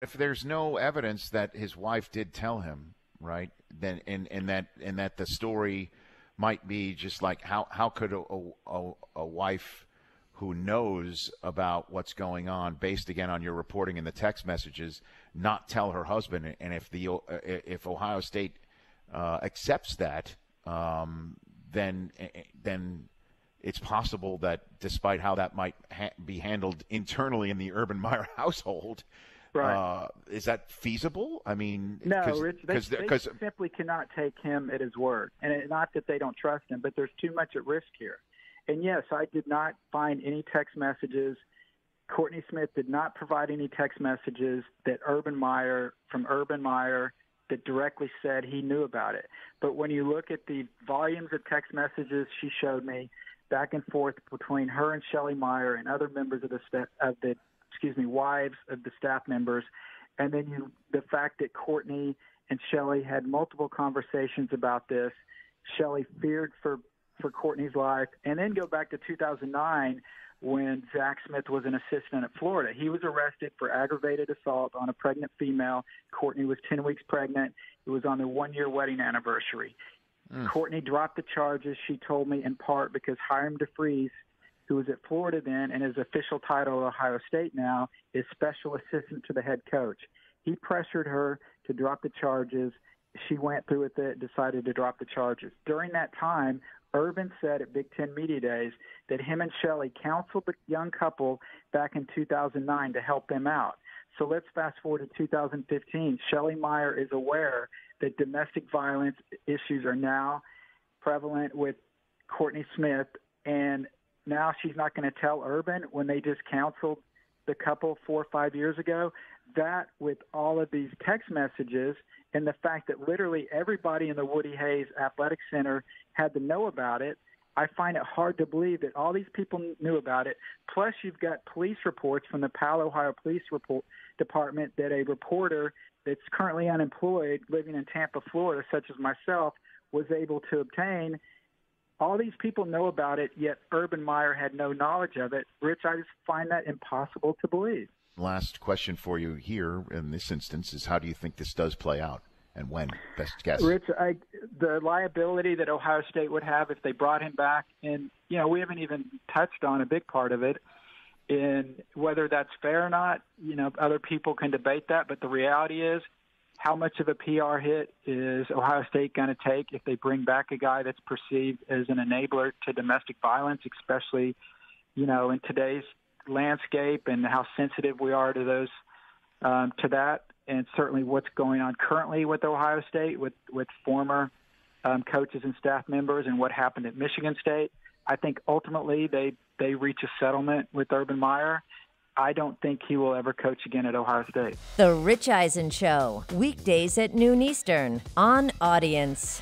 If there's no evidence that his wife did tell him, right? Then and that the story might be just like how could a wife who knows about what's going on, based again on your reporting in the text messages, not tell her husband? And if Ohio State accepts that, then it's possible that despite how that might be handled internally in the Urban Meyer household, Right. is that feasible? I mean, No, Rich, they simply cannot take him at his word. And not that they don't trust him, but there's too much at risk here. And, yes, I did not find any text messages. Courtney Smith did not provide any text messages that Urban Meyer that directly said he knew about it. But when you look at the volumes of text messages she showed me back and forth between her and Shelley Meyer and other members of wives of the staff members, and then the fact that Courtney and Shelley had multiple conversations about this. Shelley feared for Courtney's life, and then go back to 2009 when Zach Smith was an assistant at Florida. He was arrested for aggravated assault on a pregnant female. Courtney was 10 weeks pregnant. It was on their one-year wedding anniversary. Courtney dropped the charges, she told me, in part because Hiram DeFries, who was at Florida then and his official title at Ohio State now, is special assistant to the head coach. He pressured her to drop the charges. She went through with it, decided to drop the charges. During that time, Urban said at Big Ten Media Days that him and Shelley counseled the young couple back in 2009 to help them out. So let's fast forward to 2015. Shelley Meyer is aware that domestic violence issues are now prevalent with Courtney Smith, and now she's not going to tell Urban when they just counseled the couple 4 or 5 years ago. That, with all of these text messages and the fact that literally everybody in the Woody Hayes Athletic Center had to know about it, I find it hard to believe that all these people knew about it. Plus, you've got police reports from the Powell, Ohio Police Department that a reporter that's currently unemployed living in Tampa, Florida, such as myself, was able to obtain. All these people know about it, yet Urban Meyer had no knowledge of it. Rich, I just find that impossible to believe. Last question for you here in this instance is, how do you think this does play out, and when? Best guess. Rich, the liability that Ohio State would have if they brought him back, and we haven't even touched on a big part of it, in whether that's fair or not. Other people can debate that, but the reality is, how much of a PR hit is Ohio State going to take if they bring back a guy that's perceived as an enabler to domestic violence, especially, in today's landscape and how sensitive we are to those, to that, and certainly what's going on currently with Ohio State with former coaches and staff members and what happened at Michigan State. I think ultimately they reach a settlement with Urban Meyer. I don't think he will ever coach again at Ohio State. The Rich Eisen Show, weekdays at noon Eastern on Audience.